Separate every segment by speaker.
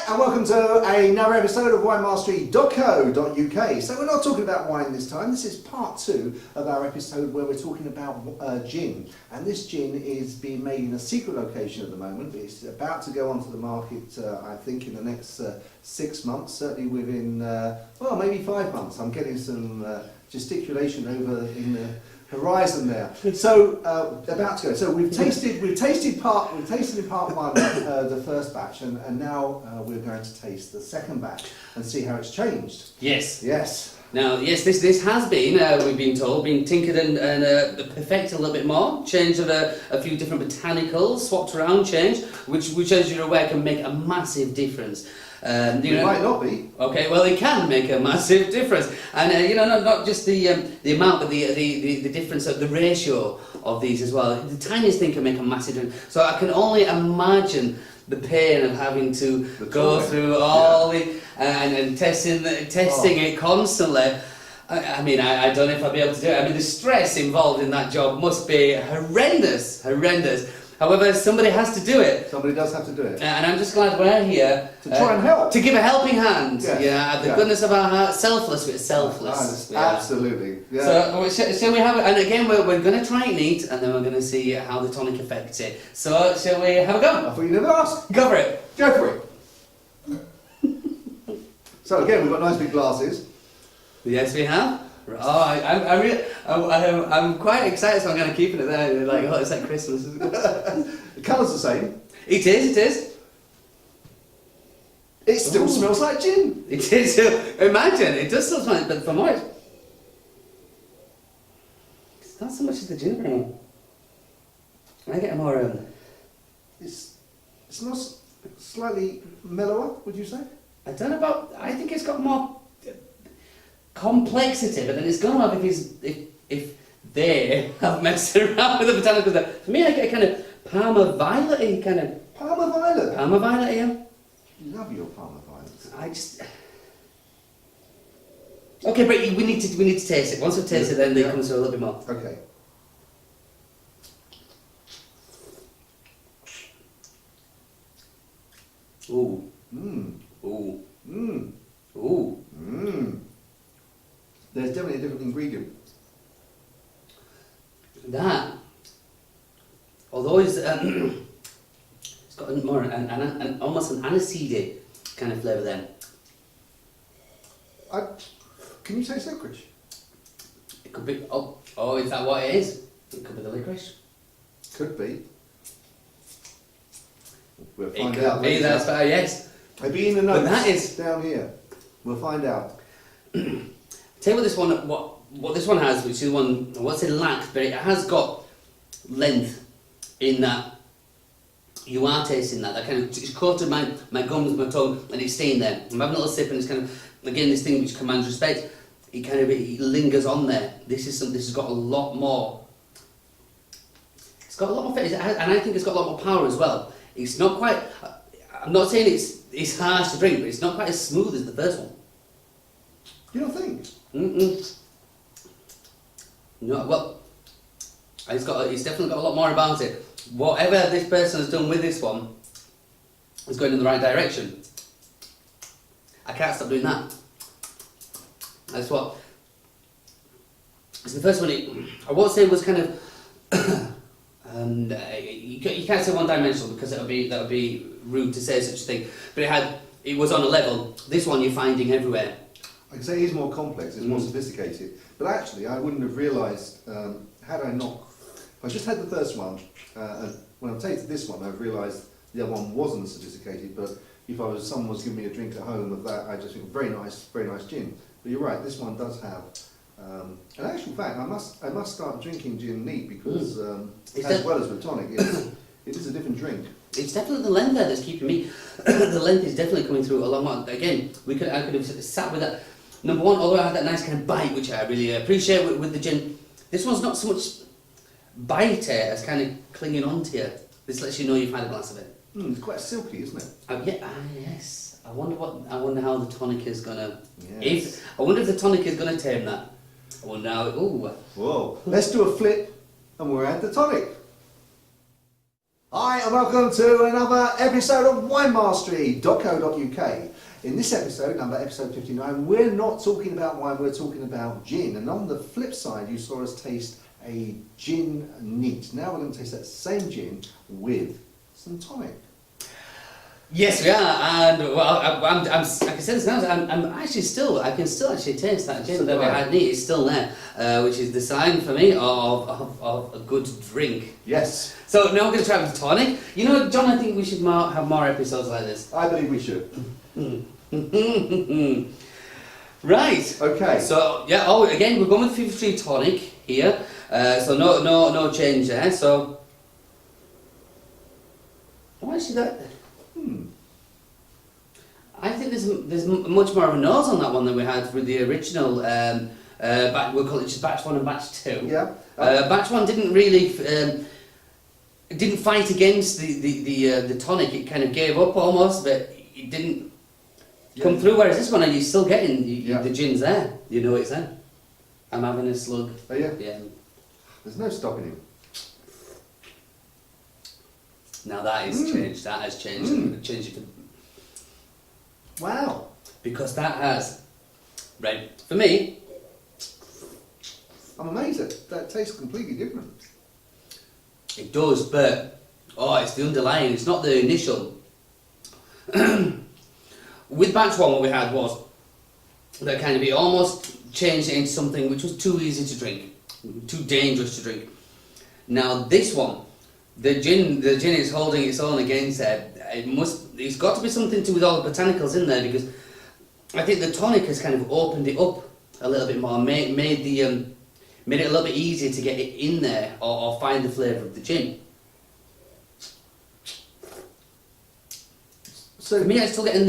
Speaker 1: and welcome to another episode of winemastery.co.uk. So we're not talking about wine this time. This is part 2 of our episode where we're talking about gin. And this gin is being made in a secret location at the moment. It's about to go onto the market, I think, in the next 6 months, certainly within, well, maybe 5 months. I'm getting some gesticulation over in the horizon there. So about to go. So we've tasted in part 1 the first batch, and now we're going to taste the second batch and see how it's changed.
Speaker 2: Yes.
Speaker 1: Yes.
Speaker 2: Now, yes, this has been, we've been told, been tinkered and perfected a little bit more, changed of a few different botanicals, swapped around, changed, which as you're aware can make a massive difference.
Speaker 1: It might not be.
Speaker 2: Okay, well, it can make a massive difference, and not just the amount, but the difference of the ratio of these as well. The tiniest thing can make a massive difference. So I can only imagine the pain of having to go through all the and testing it constantly. I mean, I don't know if I'll be able to do it. I mean, the stress involved in that job must be horrendous. However, somebody has to do it.
Speaker 1: Somebody does have to do it.
Speaker 2: And I'm just glad we're here
Speaker 1: to try and help.
Speaker 2: To give a helping hand.
Speaker 1: Yes.
Speaker 2: Yeah, the goodness of our heart. Selfless.
Speaker 1: Absolutely. Yeah.
Speaker 2: So, shall we have it? And again, we're going to try it neat, and then we're going to see how the tonic affects it. So, shall we have a go?
Speaker 1: I thought you never asked.
Speaker 2: Go for it.
Speaker 1: Go for it. So again, we've got nice big glasses.
Speaker 2: Yes, we have. Oh, I'm quite excited, so I'm going to keep it there. Like, oh, it's like Christmas.
Speaker 1: The colour's the same.
Speaker 2: It is.
Speaker 1: It still smells like gin.
Speaker 2: It is. Imagine, it does still smell like, but for more, it's not so much as the gin anymore. I get a more.
Speaker 1: It smells slightly mellower, would you say?
Speaker 2: I don't know about. I think it's got more complexity, but then it's going to have if they have messed around with the botanicals. For me, I get a kind of Parma violet-y kind of.
Speaker 1: Parma violet?
Speaker 2: Parma violet, yeah.
Speaker 1: Love your Parma violets.
Speaker 2: I just. Okay, but we need to taste it. Once we've tasted it, then it comes to a little bit more.
Speaker 1: Okay.
Speaker 2: Ooh.
Speaker 1: Mmm.
Speaker 2: Ooh.
Speaker 1: Mmm.
Speaker 2: Ooh.
Speaker 1: Mmm. There's definitely a different ingredient.
Speaker 2: That, although it's got more an almost an aniseed kind of flavour then.
Speaker 1: Can you taste licorice?
Speaker 2: It could be. Oh, is that what it is? It could be the licorice.
Speaker 1: Could be. We'll find
Speaker 2: it could
Speaker 1: out.
Speaker 2: Be, that's fair, yes.
Speaker 1: Maybe in the notes.
Speaker 2: But that is
Speaker 1: down here. We'll find out.
Speaker 2: Tell you what this one, what this one has, which is the one, I won't say lack, but it has got length in that you are tasting that kind of, it's coated my gums, my tongue, and it's staying there. I'm having a little sip and it's kind of, again, this thing which commands respect, it kind of, it lingers on there. This has got a lot more, it's got a lot more flavor, and I think it's got a lot more power as well. It's not quite, I'm not saying it's harsh to drink, but it's not quite as smooth as the first one.
Speaker 1: You don't think?
Speaker 2: No, well, it's definitely got a lot more about it. Whatever this person has done with this one is going in the right direction. I can't stop doing that. That's what. It's the first one. I won't say it was kind of. You can't say one-dimensional because that would be rude to say such a thing. But it was on a level. This one you're finding everywhere.
Speaker 1: I can say it is more complex, it's more sophisticated, but actually I wouldn't have realised, had I not, I just had the first one, and when I've tasted this one I've realised the other one wasn't sophisticated, but if someone was giving me a drink at home of that, I just think very nice gin. But you're right, this one does have, in actual fact I must start drinking gin neat because as well as with tonic, it is a different drink.
Speaker 2: It's definitely the length there that's keeping me. The length is definitely coming through a lot more. Again, I could have sat with that. Number one, although I had that nice kind of bite, which I really appreciate with the gin, this one's not so much bite as kind of clinging on to you. This lets you know you've had a glass of it.
Speaker 1: It's quite silky, isn't it?
Speaker 2: Yes. I wonder how the tonic is gonna.
Speaker 1: Yes.
Speaker 2: I wonder if the tonic is gonna tame that. I wonder how. Ooh.
Speaker 1: Whoa. Let's do a flip, and we're at the tonic. Hi and welcome to another episode of winemastery.co.uk. In this episode, episode 59, we're not talking about wine, we're talking about gin. And on the flip side, you saw us taste a gin neat. Now we're going to taste that same gin with some tonic.
Speaker 2: Yes, we are, and well, I can say this now. I can still actually taste that gin that we had neat. It's still there, which is the sign for me of a good drink.
Speaker 1: Yes.
Speaker 2: So now we're going to try with the tonic. You know, John, I think we should have more episodes like this.
Speaker 1: I believe we should.
Speaker 2: Right.
Speaker 1: Okay.
Speaker 2: So yeah. Oh, again, we're going with 53 tonic here. So no change there. So. Oh, actually, that. I think there's much more of a nose on that one than we had with the original. We'll call it just batch 1 and batch 2.
Speaker 1: Yeah.
Speaker 2: Batch 1 didn't really didn't fight against the tonic. It kind of gave up almost, but it didn't come through. Whereas this one, you're still getting the gin's there. You know it's there. I'm having a slug.
Speaker 1: Oh yeah.
Speaker 2: Yeah.
Speaker 1: There's no stopping him.
Speaker 2: Now that is changed. That has changed. I'm going to change it to.
Speaker 1: Wow.
Speaker 2: Because that has, right, for me,
Speaker 1: I'm amazed that tastes completely different.
Speaker 2: it does, but, it's the underlying, it's not the initial. With batch 1, what we had was, that kind of, it almost changed it into something which was too easy to drink, too dangerous to drink. Now this one, the gin is holding its own against it. It's got to be something to do with all the botanicals in there, because I think the tonic has kind of opened it up a little bit more, made it a little bit easier to get it in there or find the flavour of the gin. So for me, I'm still getting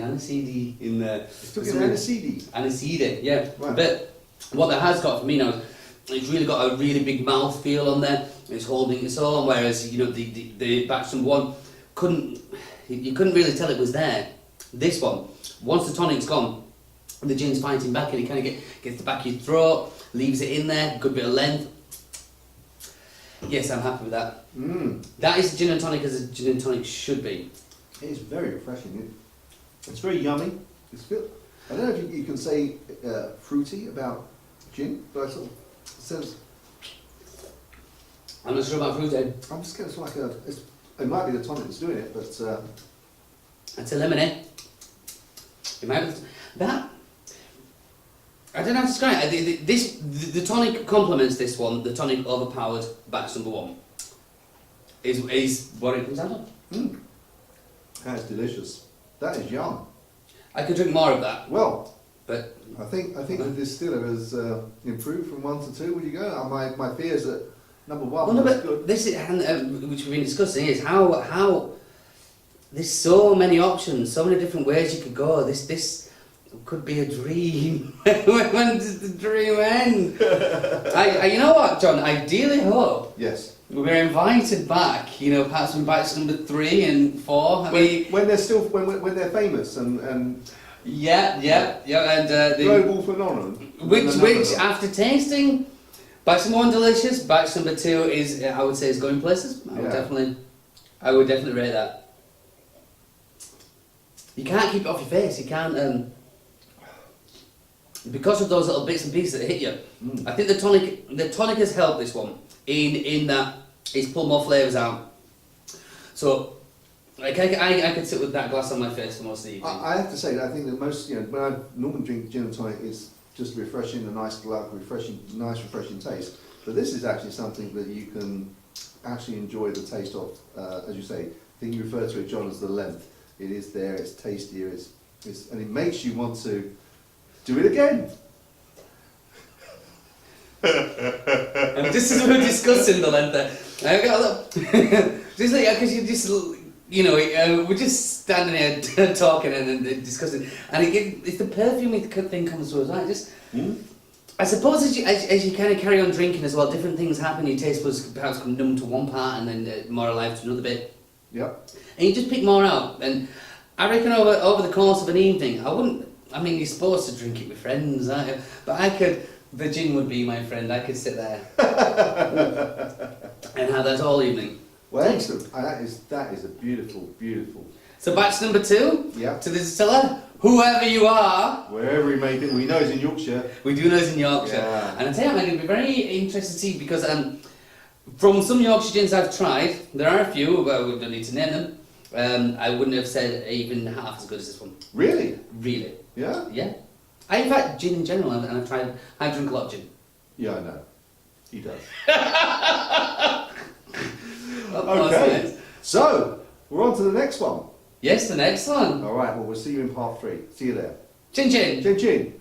Speaker 2: aniseed in there.
Speaker 1: Still getting aniseed.
Speaker 2: Aniseed, yeah.
Speaker 1: Right.
Speaker 2: But what that has got for me now is it's really got a really big mouth feel on there. It's holding its own, whereas the batch number 1 you couldn't really tell it was there. This one, once the tonic's gone, the gin's fighting back and it kind of gets the back of your throat, leaves it in there, good bit of length. Yes, I'm happy with that. That is gin and tonic as a gin and tonic should be.
Speaker 1: It is very refreshing. It's very yummy. I don't know if you can say fruity about gin, but I sort of sense.
Speaker 2: I'm not sure about fruit.
Speaker 1: I'm just getting sort of like it might be the tonic that's doing it, but
Speaker 2: It's a lemonade. It might be that. I don't know how to describe it. The tonic complements this one. The tonic overpowered batch number 1. Is what it comes out of.
Speaker 1: That is delicious. That is yum.
Speaker 2: I could drink more of that.
Speaker 1: Well,
Speaker 2: but
Speaker 1: I think the distiller has improved from 1 to 2. Would you go? My fears that number 1 was good.
Speaker 2: This is, which we've been discussing, is how there's so many options, so many different ways you could go. This could be a dream. When does the dream end? You know what, John? I ideally hope.
Speaker 1: Yes.
Speaker 2: We're invited back. Perhaps from batch number 3 and 4.
Speaker 1: When they're still when they're famous and
Speaker 2: yeah, and the
Speaker 1: global phenomenon.
Speaker 2: which after tasting. Batch number 1 delicious. Batch number 2 is, I would say, is going places. I would definitely rate that. You can't keep it off your face. You can't, because of those little bits and pieces that hit you. I think the tonic has helped this one in that it's pulled more flavours out. So, like I could sit with that glass on my face for most of the evening.
Speaker 1: I have to say that I think that most when I normally drink gin and tonic, it's just refreshing, a nice glass, refreshing taste. But this is actually something that you can actually enjoy the taste of, as you say. I think you refer to it, John, as the length. It is there. It's tastier. And it makes you want to do it again.
Speaker 2: And this is what we're discussing the length there. I got a look. Just like, because you just, we're just standing here talking and discussing, and it's the perfumey thing comes through as well. I suppose as you kind of carry on drinking as well, different things happen. Your taste buds perhaps come numb to one part and then more alive to another bit.
Speaker 1: Yep.
Speaker 2: And you just pick more out. And I reckon over the course of an evening, you're supposed to drink it with friends, aren't you? But I could the gin would be, my friend. I could sit there and have that all evening.
Speaker 1: Well, excellent. That is a beautiful, beautiful.
Speaker 2: So batch number 2
Speaker 1: Yeah.
Speaker 2: to the distiller, whoever you are.
Speaker 1: Wherever he may be, we know he's in Yorkshire.
Speaker 2: We do know it's in Yorkshire.
Speaker 1: Yeah.
Speaker 2: And I tell you, I'm going to be very interested to see because from some Yorkshire gins I've tried, there are a few, but we don't need to name them. I wouldn't have said even half as good as this one.
Speaker 1: Really?
Speaker 2: Really.
Speaker 1: Yeah?
Speaker 2: Yeah. In fact, gin in general, and I've drunk a lot of gin.
Speaker 1: Yeah, I know. He does.
Speaker 2: Okay.
Speaker 1: So, we're on to the next one.
Speaker 2: Yes, the next one.
Speaker 1: All right, well, we'll see you in part 3. See you there.
Speaker 2: Chin chin.
Speaker 1: Chin chin.